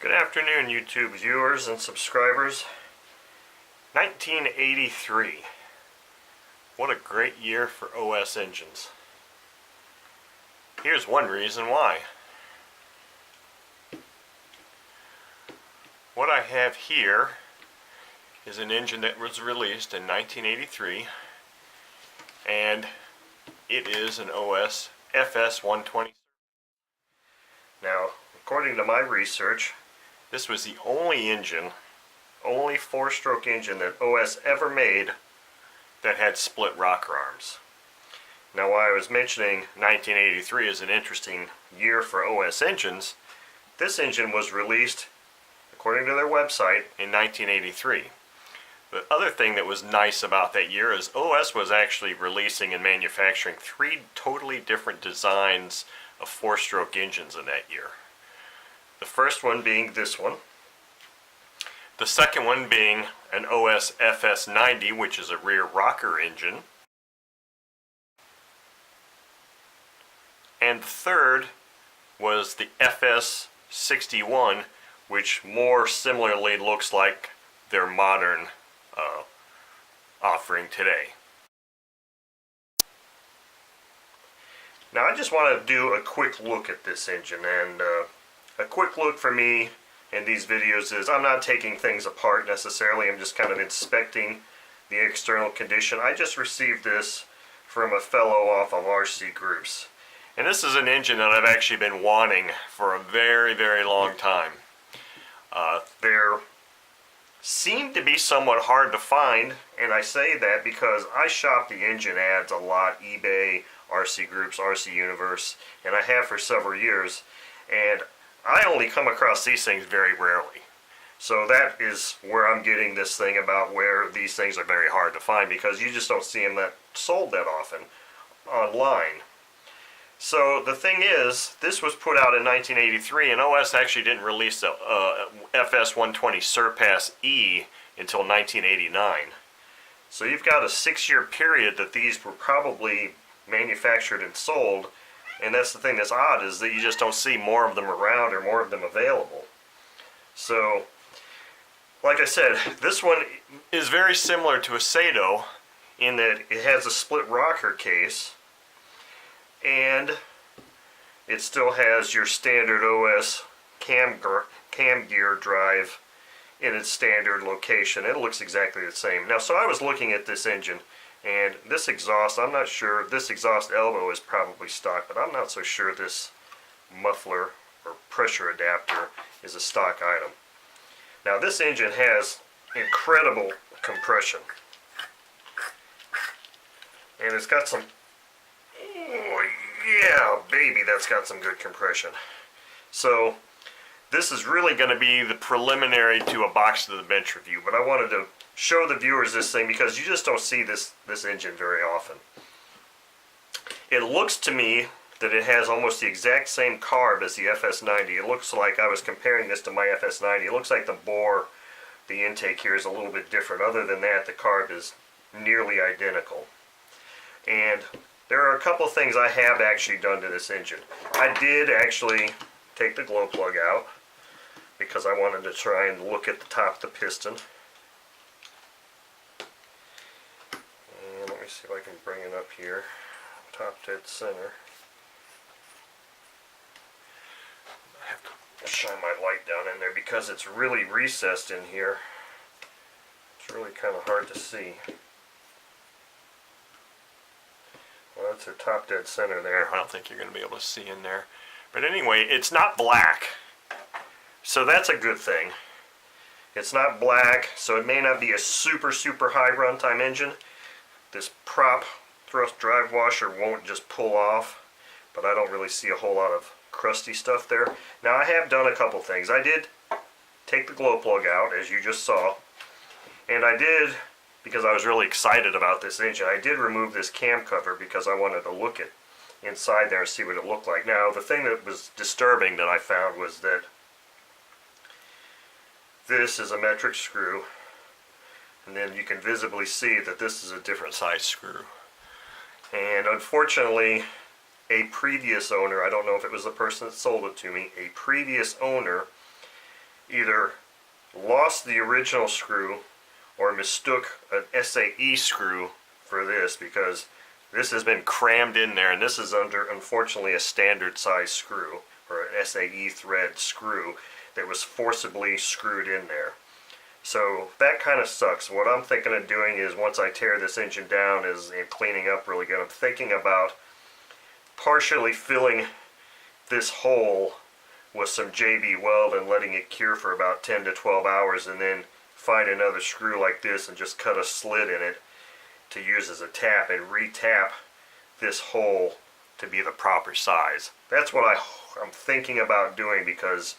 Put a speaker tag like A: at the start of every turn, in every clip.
A: Good afternoon, YouTube viewers and subscribers. 1983. What a great year for OS engines. Here's one reason why. What I have here is an engine that was released in 1983, and it is an OS FS-120. Now, according to my research, this was the only four-stroke engine that OS ever made that had split rocker arms. Now, while I was mentioning 1983 as an interesting year for OS engines, this engine was released, according to their website, in 1983. The other thing that was nice about that year is OS was actually releasing and manufacturing three totally different designs of four-stroke engines in that year. The first one being this one. The second one being an OS FS-90, which is a rear rocker engine. And the third was the FS-61, which more similarly looks like their modern offering today. Now I just want to do a quick look at this engine, and a quick look for me in these videos is I'm not taking things apart necessarily. I'm just kind of inspecting the external condition. I just received this from a fellow off of RC Groups. And this is an engine that I've actually been wanting for a very, very long time. They're seem to be somewhat hard to find, and I say that because I shop the engine ads a lot, eBay, RC Groups, RC Universe, and I have for several years, and I only come across these things very rarely. So that is where I'm getting this thing about where these things are very hard to find, because you just don't see them sold that often online. So the thing is, this was put out in 1983, and OS actually didn't release the FS-120 Surpass E until 1989. So you've got a 6-year period that these were probably manufactured and sold. And that's the thing that's odd, is that you just don't see more of them around or more of them available. So, like I said, this one is very similar to a Sato in that it has a split rocker case, and it still has your standard OS cam gear drive in its standard location. It looks exactly the same. Now, so I was looking at this engine, and this exhaust, I'm not sure, this exhaust elbow is probably stock, but I'm not so sure this muffler or pressure adapter is a stock item. Now, this engine has incredible compression. And it's got some, oh yeah, baby, that's got some good compression. So, this is really going to be the preliminary to a box to the bench review, but I wanted to show the viewers this thing because you just don't see this engine very often. It looks to me that it has almost the exact same carb as the FS-90. It looks like, I was comparing this to my FS-90, it looks like the bore, the intake here is a little bit different. Other than that, the carb is nearly identical. And there are a couple things I have actually done to this engine. I did actually take the glow plug out because I wanted to try and look at the top of the piston. And let me see if I can bring it up here, top dead center. I have to shine my light down in there because it's really recessed in here. It's really kind of hard to see. Well, that's her top dead center there. I don't think you're going to be able to see in there. But anyway, it's not black. So that's a good thing. It's not black, so it may not be a super high runtime engine. This prop thrust drive washer won't just pull off, but I don't really see a whole lot of crusty stuff there. Now, I have done a couple things. I did take the glow plug out, as you just saw, and I did, because I was really excited about this engine, I did remove this cam cover because I wanted to look at inside there and see what it looked like. Now, the thing that was disturbing that I found was that this is a metric screw, and then you can visibly see that this is a different size screw. And unfortunately, a previous owner, I don't know if it was the person that sold it to me, a previous owner either lost the original screw or mistook an SAE screw for this, because this has been crammed in there, and this is under, unfortunately, a standard size screw, or an SAE thread screw that was forcibly screwed in there. So that kind of sucks. What I'm thinking of doing is, once I tear this engine down and cleaning up really good, I'm thinking about partially filling this hole with some JB Weld and letting it cure for about 10 to 12 hours, and then find another screw like this and just cut a slit in it to use as a tap, and re-tap this hole to be the proper size. That's what I'm thinking about doing, because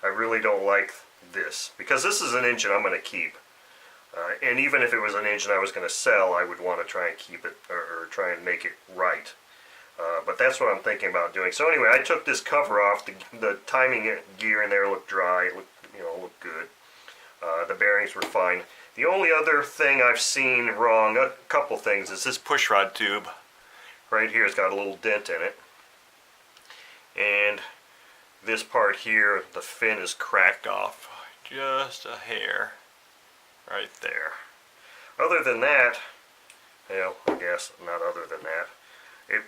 A: I really don't like this, because this is an engine I'm going to keep, and even if it was an engine I was going to sell, I would want to try and keep it, or try and make it right. But that's what I'm thinking about doing. So anyway, I took this cover off. The timing gear in there looked dry. It looked good. The bearings were fine. The only other thing I've seen wrong, a couple things, is this pushrod tube right here has got a little dent in it. And this part here, the fin is cracked off just a hair right there. Other than that, well, I guess not other than that,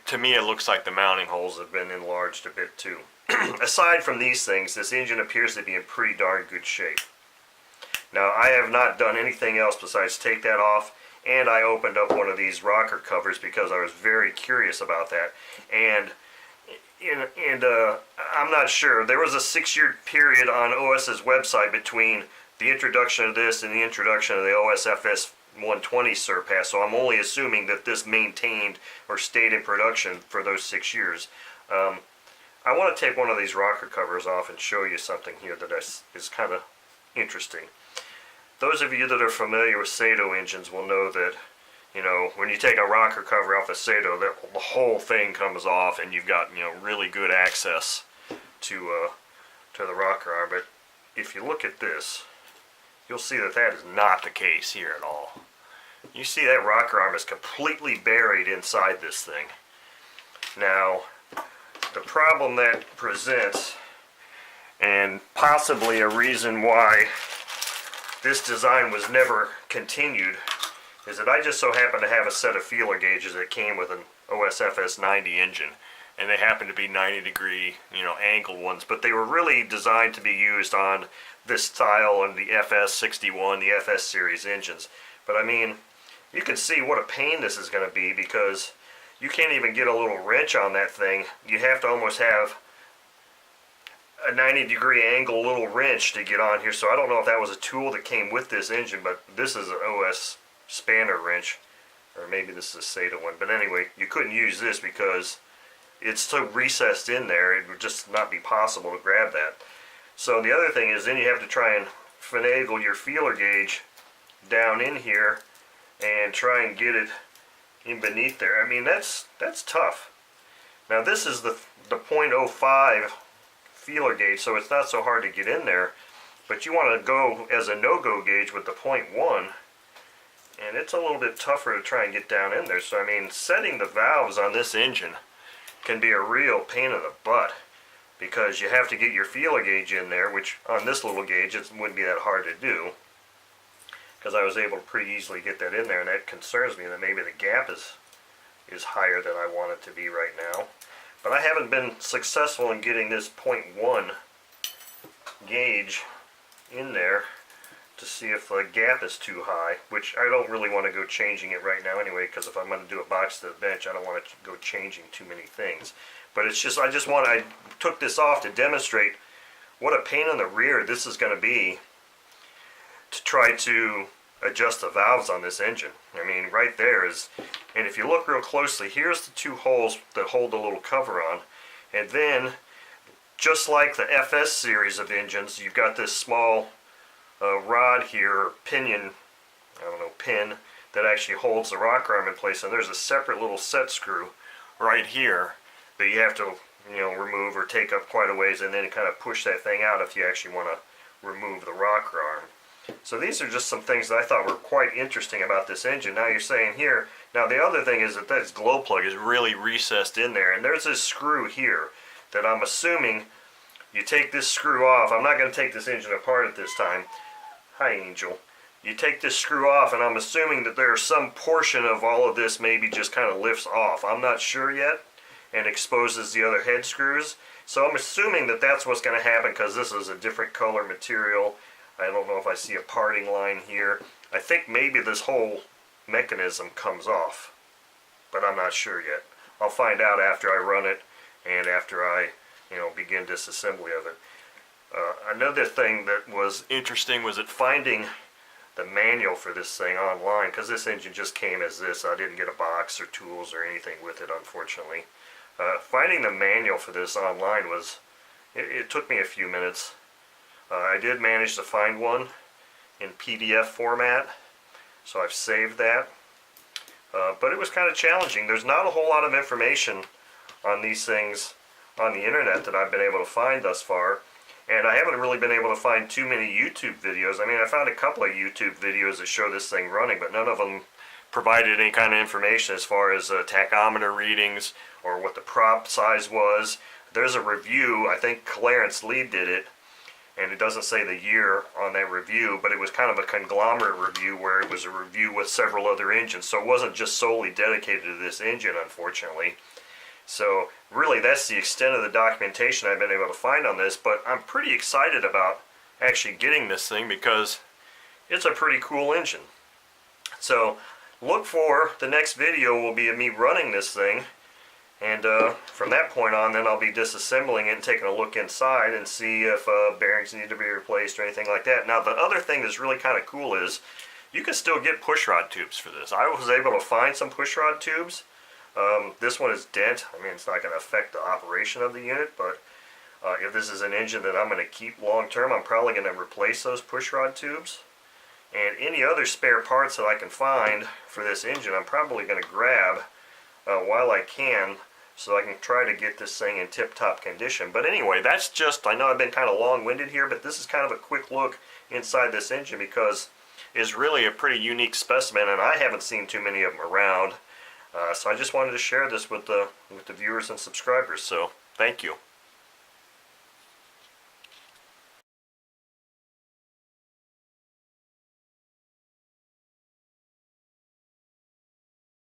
A: to me it looks like the mounting holes have been enlarged a bit too. Aside from these things, this engine appears to be in pretty darn good shape. Now, I have not done anything else besides take that off, and I opened up one of these rocker covers because I was very curious about that. And I'm not sure. There was a 6-year period on OS's website between the introduction of this and the introduction of the OS FS-120 Surpass, so I'm only assuming that this maintained or stayed in production for those 6 years. I want to take one of these rocker covers off and show you something here that is kind of interesting. Those of you that are familiar with Sato engines will know that, when you take a rocker cover off the Sato, the whole thing comes off, and you've got, really good access to the rocker arm. But if you look at this, you'll see that that is not the case here at all. You see that rocker arm is completely buried inside this thing. Now, the problem that presents, and possibly a reason why this design was never continued, is that I just so happen to have a set of feeler gauges that came with an OS FS-90 engine, and they happen to be 90-degree, angled ones, but they were really designed to be used on this style and the FS-61, the FS series engines. But I mean, you can see what a pain this is going to be, because you can't even get a little wrench on that thing. You have to almost have a 90-degree angle little wrench to get on here. So I don't know if that was a tool that came with this engine, but this is an OS spanner wrench, or maybe this is a Sato one. But anyway, you couldn't use this because it's so recessed in there, it would just not be possible to grab that. So the other thing is, then you have to try and finagle your feeler gauge down in here and try and get it in beneath there. I mean, that's tough. Now this is the .05 feeler gauge, so it's not so hard to get in there, but you want to go as a no-go gauge with the .1, and it's a little bit tougher to try and get down in there. So I mean, setting the valves on this engine can be a real pain in the butt, because you have to get your feeler gauge in there, which on this little gauge it wouldn't be that hard to do, because I was able to pretty easily get that in there, and that concerns me that maybe the gap is higher than I want it to be right now. But I haven't been successful in getting this .1 gauge in there to see if the gap is too high, which I don't really want to go changing it right now anyway, because if I'm going to do a box to the bench, I don't want to go changing too many things. But it's just, I took this off to demonstrate what a pain in the rear this is going to be to try to adjust the valves on this engine. I mean, right there is, and if you look real closely, here's the two holes that hold the little cover on, and then just like the FS series of engines, you've got this small rod here, or pinion, pin, that actually holds the rocker arm in place, and there's a separate little set screw right here that you have to remove or take up quite a ways, and then kind of push that thing out if you actually want to remove the rocker arm. So these are just some things that I thought were quite interesting about this engine. Now you're saying here, now the other thing is that this glow plug is really recessed in there, and there's this screw here that I'm assuming you take this screw off. I'm not going to take this engine apart at this time. Hi, Angel. You take this screw off, and I'm assuming that there's some portion of all of this maybe just kind of lifts off. I'm not sure yet, and exposes the other head screws. So I'm assuming that that's what's going to happen because this is a different color material. I don't know if I see a parting line here. I think maybe this whole mechanism comes off, but I'm not sure yet. I'll find out after I run it and after I, begin disassembly of it. Another thing that was interesting was that finding the manual for this thing online, because this engine just came as this. I didn't get a box or tools or anything with it, unfortunately. Finding the manual for this online it took me a few minutes. I did manage to find one in PDF format, so I've saved that. But it was kind of challenging. There's not a whole lot of information on these things on the internet that I've been able to find thus far. And I haven't really been able to find too many YouTube videos. I mean, I found a couple of YouTube videos that show this thing running, but none of them provided any kind of information as far as tachometer readings or what the prop size was. There's a review, I think Clarence Lee did it, and it doesn't say the year on that review, but it was kind of a conglomerate review where it was a review with several other engines, so it wasn't just solely dedicated to this engine, unfortunately. So really that's the extent of the documentation I've been able to find on this, but I'm pretty excited about actually getting this thing because it's a pretty cool engine. So look for the next video will be of me running this thing, and from that point on then I'll be disassembling it and taking a look inside and see if bearings need to be replaced or anything like that. Now the other thing that's really kind of cool is you can still get pushrod tubes for this. I was able to find some pushrod tubes. This one is dent. I mean, it's not going to affect the operation of the unit, but if this is an engine that I'm going to keep long term, I'm probably going to replace those pushrod tubes. And any other spare parts that I can find for this engine, I'm probably going to grab while I can, so I can try to get this thing in tip-top condition. But anyway, that's just, I know I've been kind of long-winded here, but this is kind of a quick look inside this engine because it's really a pretty unique specimen, and I haven't seen too many of them around. So I just wanted to share this with the viewers and subscribers, so thank you.